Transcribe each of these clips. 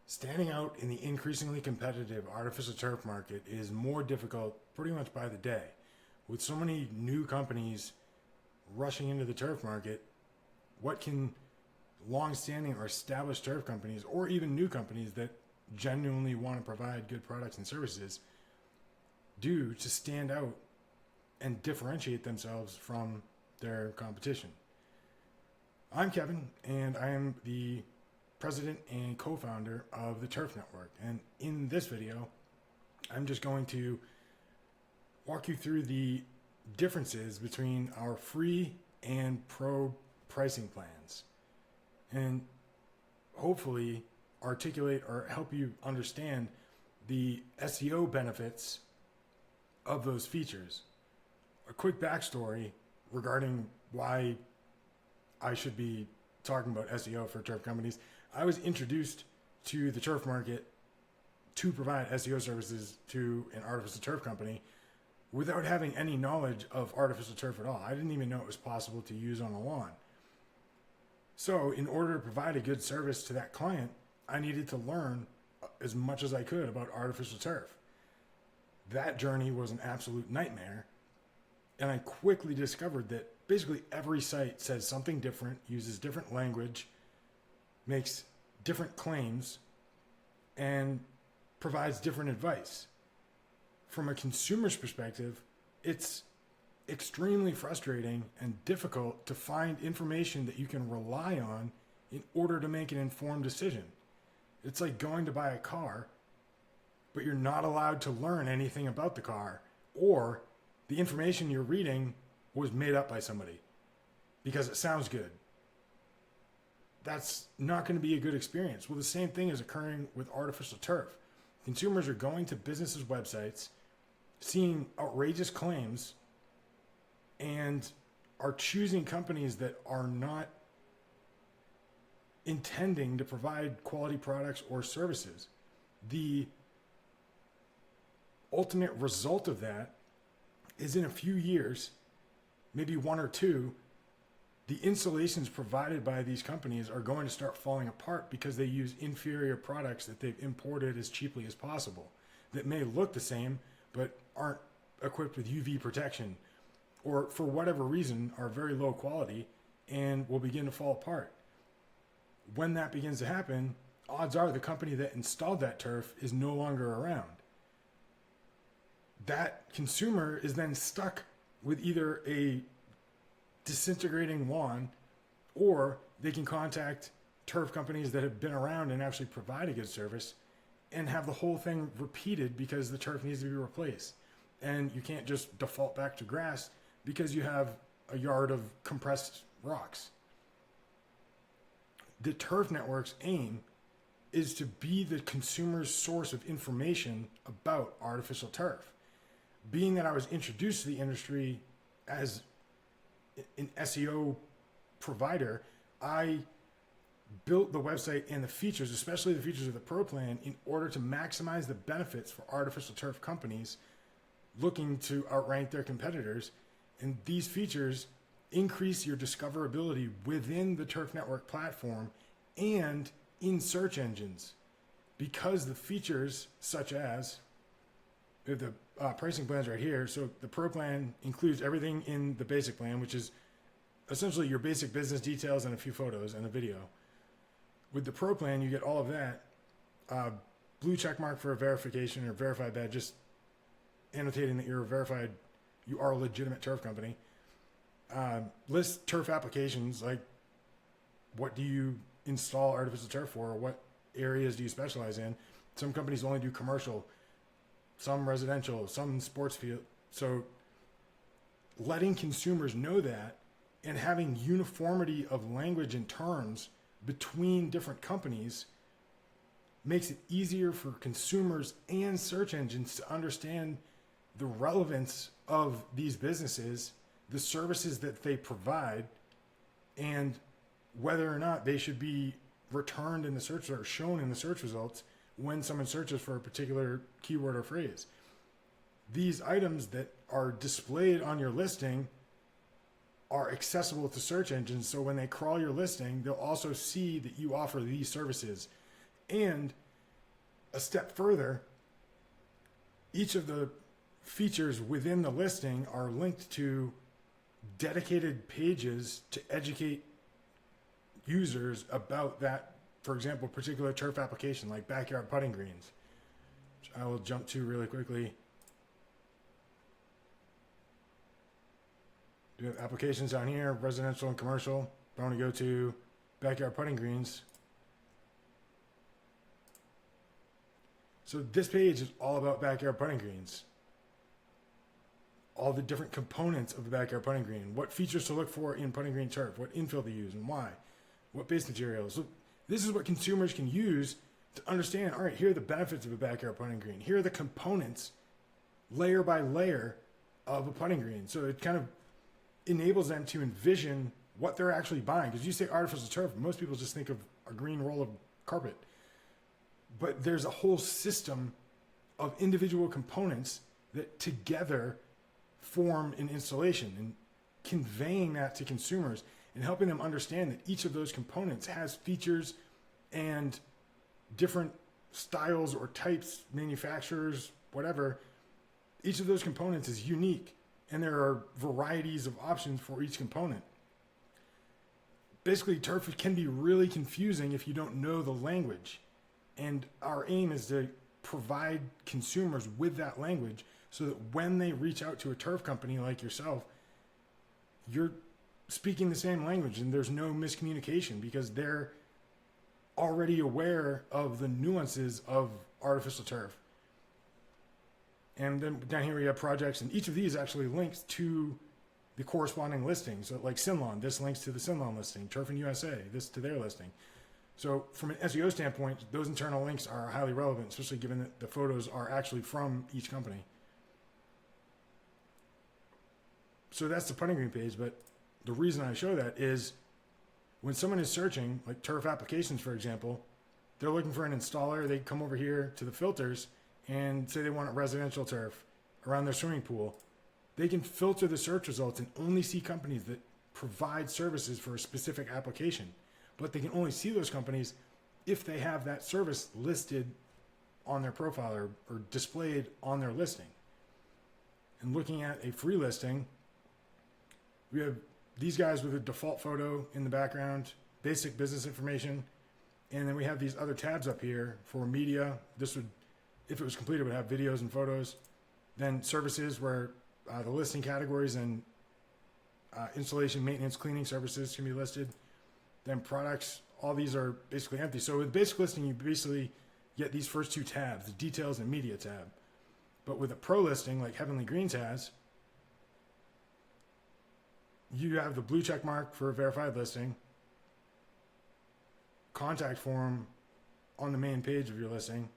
Standing out in the increasingly competitive artificial turf market is more difficult pretty much by the day. With so many new companies rushing into the turf market, what can long-standing or established turf companies, or even new companies that genuinely want to provide good products and services, do to stand out and differentiate themselves from their competition? I'm Kevin, and I am the president and co-founder of the Turf Network. And in this video, I'm just going to walk you through the differences between our free and pro pricing plans, and hopefully articulate or help you understand the SEO benefits of those features. A quick backstory regarding why I should be talking about SEO for turf companies. I was introduced to the turf market to provide SEO services to an artificial turf company without having any knowledge of artificial turf at all. I didn't even know it was possible to use on a lawn. So in order to provide a good service to that client, I needed to learn as much as I could about artificial turf. That journey was an absolute nightmare. And I quickly discovered that basically every site says something different, uses different language, makes different claims, and provides different advice. From a consumer's perspective, it's extremely frustrating and difficult to find information that you can rely on in order to make an informed decision. It's like going to buy a car, but you're not allowed to learn anything about the car, or the information you're reading was made up by somebody because it sounds good. That's not going to be a good experience. Well, the same thing is occurring with artificial turf. Consumers are going to businesses' websites, seeing outrageous claims, and are choosing companies that are not intending to provide quality products or services. The ultimate result of that is in a few years, maybe one or two, the installations provided by these companies are going to start falling apart because they use inferior products that they've imported as cheaply as possible that may look the same but aren't equipped with UV protection, or for whatever reason are very low quality and will begin to fall apart. When that begins to happen, odds are the company that installed that turf is no longer around. That consumer is then stuck with either a disintegrating lawn, or they can contact turf companies that have been around and actually provide a good service and have the whole thing repeated because the turf needs to be replaced. And you can't just default back to grass because you have a yard of compressed rocks. The Turf Network's aim is to be the consumer's source of information about artificial turf. Being that I was introduced to the industry as an SEO provider, I built the website and the features, especially the features of the Pro Plan, in order to maximize the benefits for artificial turf companies looking to outrank their competitors. And these features increase your discoverability within the Turf Network platform and in search engines, because the features such as the pricing plans right here. So the Pro Plan includes everything in the basic plan, which is essentially your basic business details and a few photos and a video. With the Pro Plan, you get all of that. Blue check mark for a verification or verified badge, just annotating that you're verified, you are a legitimate turf company. List turf applications, like what do you install artificial turf for? What areas do you specialize in? Some companies only do commercial, some residential, some sports field. So letting consumers know that and having uniformity of language and terms between different companies makes it easier for consumers and search engines to understand the relevance of these businesses, the services that they provide, and whether or not they should be returned in the search or shown in the search results when someone searches for a particular keyword or phrase. These items that are displayed on your listing are accessible to search engines, so when they crawl your listing, they'll also see that you offer these services. And a step further, each of the features within the listing are linked to dedicated pages to educate users about that, for example, particular turf application like backyard putting greens, which I will jump to really quickly. We have applications down here, residential and commercial. If I want to go to backyard putting greens. So this page is all about backyard putting greens. All the different components of the backyard putting green, what features to look for in putting green turf, what infill to use and why, what base materials. So this is what consumers can use to understand, all right, here are the benefits of a backyard putting green. Here are the components, layer by layer, of a putting green. So it kind of enables them to envision what they're actually buying. Because you say artificial turf, most people just think of a green roll of carpet. But there's a whole system of individual components that together form an installation, and conveying that to consumers and helping them understand that each of those components has features and different styles or types, manufacturers, whatever. Each of those components is unique, and there are varieties of options for each component. Basically, turf can be really confusing if you don't know the language. And our aim is to provide consumers with that language so that when they reach out to a turf company like yourself, you're speaking the same language and there's no miscommunication because they're already aware of the nuances of artificial turf. And then down here we have projects, and each of these actually links to the corresponding listing. So like Sinlawn, this links to the Sinlawn listing, Turf in USA, this to their listing. So from an SEO standpoint, those internal links are highly relevant, especially given that the photos are actually from each company. So that's the putting green page, but the reason I show that is when someone is searching, like turf applications, for example, they're looking for an installer, they come over here to the filters and say they want a residential turf around their swimming pool. They can filter the search results and only see companies that provide services for a specific application. But they can only see those companies if they have that service listed on their profile or displayed on their listing. And looking at a free listing, we have these guys with a default photo in the background, basic business information, and then we have these other tabs up here for media. This would, if it was completed, would have videos and photos. Then services, where the listing categories and installation, maintenance, cleaning services can be listed. Then products, all these are basically empty. So with basic listing, you basically get these first two tabs, the details and media tab. But with a pro listing like Heavenly Greens has, you have the blue check mark for a verified listing, contact form on the main page of your listing,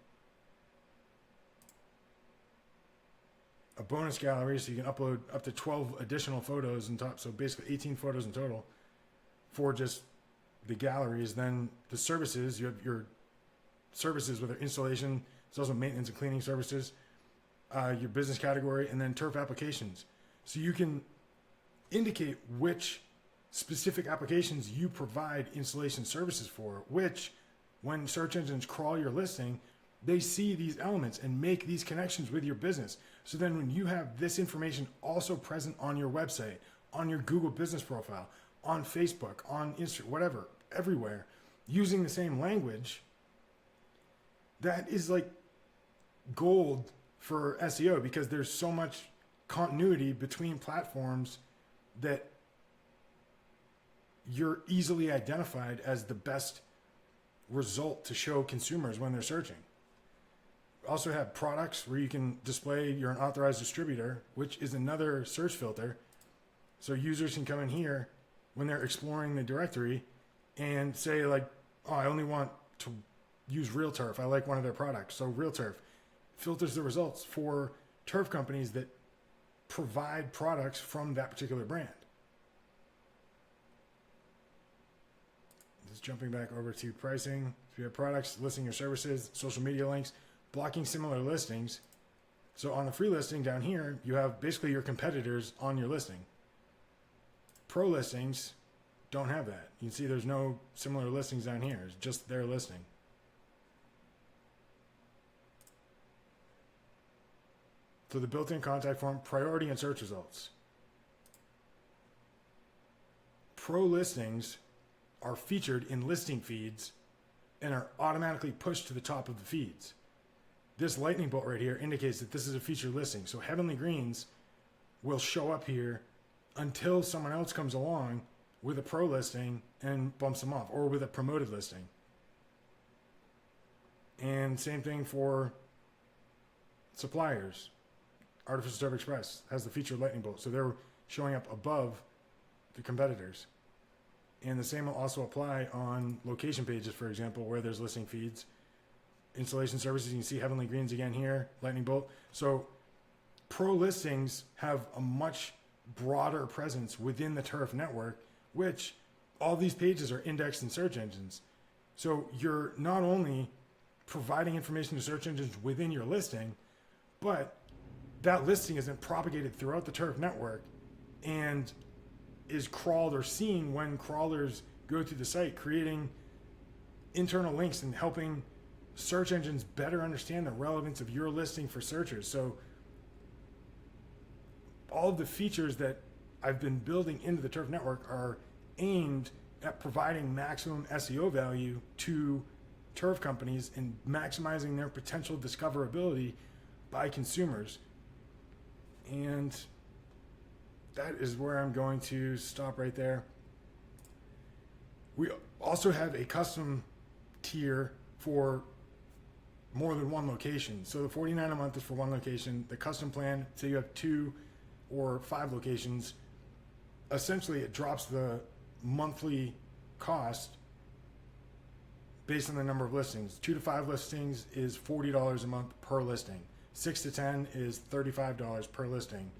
a bonus gallery so you can upload up to 12 additional photos on top, so basically 18 photos in total for just the galleries. Then the services, you have your services, whether installation, it's also maintenance and cleaning services, your business category, and then turf applications. So you can indicate which specific applications you provide installation services for, which when search engines crawl your listing, they see these elements and make these connections with your business. So then when you have this information also present on your website, on your Google business profile, on Facebook, on Instagram, whatever, everywhere, using the same language, that is like gold for SEO because there's so much continuity between platforms that you're easily identified as the best result to show consumers when they're searching. We also have products where you can display you're an authorized distributor, which is another search filter. So users can come in here when they're exploring the directory and say like, oh, I only want to use Real Turf. I like one of their products. So Real Turf filters the results for turf companies that provide products from that particular brand. Just jumping back over to pricing. So we have products, listing your services, social media links, blocking similar listings. So on the free listing down here, you have basically your competitors on your listing. Pro listings don't have that. You can see there's no similar listings down here. It's just their listing. So the built-in contact form, priority and search results. Pro listings are featured in listing feeds and are automatically pushed to the top of the feeds. This lightning bolt right here indicates that this is a featured listing. So Heavenly Greens will show up here until someone else comes along with a pro listing and bumps them off, or with a promoted listing. And same thing for suppliers. Artificial Turf Express has the featured lightning bolt, so they're showing up above the competitors. And the same will also apply on location pages, for example, where there's listing feeds. Installation services, you can see Heavenly Greens again here, lightning bolt. So pro listings have a much broader presence within the turf network, which all these pages are indexed in search engines. So you're not only providing information to search engines within your listing, but that listing isn't propagated throughout the turf network and is crawled or seen when crawlers go through the site, creating internal links and helping search engines better understand the relevance of your listing for searchers. So all of the features that I've been building into the turf network are aimed at providing maximum SEO value to turf companies and maximizing their potential discoverability by consumers. And that is where I'm going to stop right there. We also have a custom tier for more than one location. So the $49 a month is for one location. The custom plan, say you have 2 or 5 locations, essentially it drops the monthly cost based on the number of listings. 2 to 5 listings is $40 a month per listing. 6 to 10 is $35 per listing.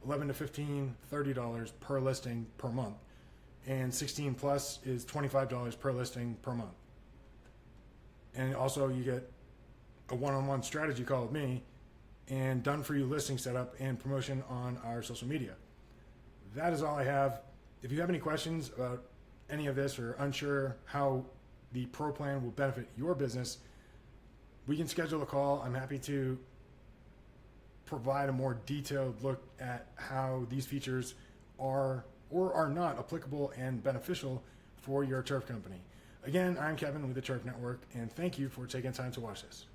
11 to 15, $30 per listing per month. And 16 plus is $25 per listing per month. And also you get a one-on-one strategy call with me and done for you listing setup and promotion on our social media. That is all I have. If you have any questions about any of this or unsure how the pro plan will benefit your business, we can schedule a call. I'm happy to provide a more detailed look at how these features are or are not applicable and beneficial for your turf company. Again, I'm Kevin with the Turf Network, and thank you for taking time to watch this.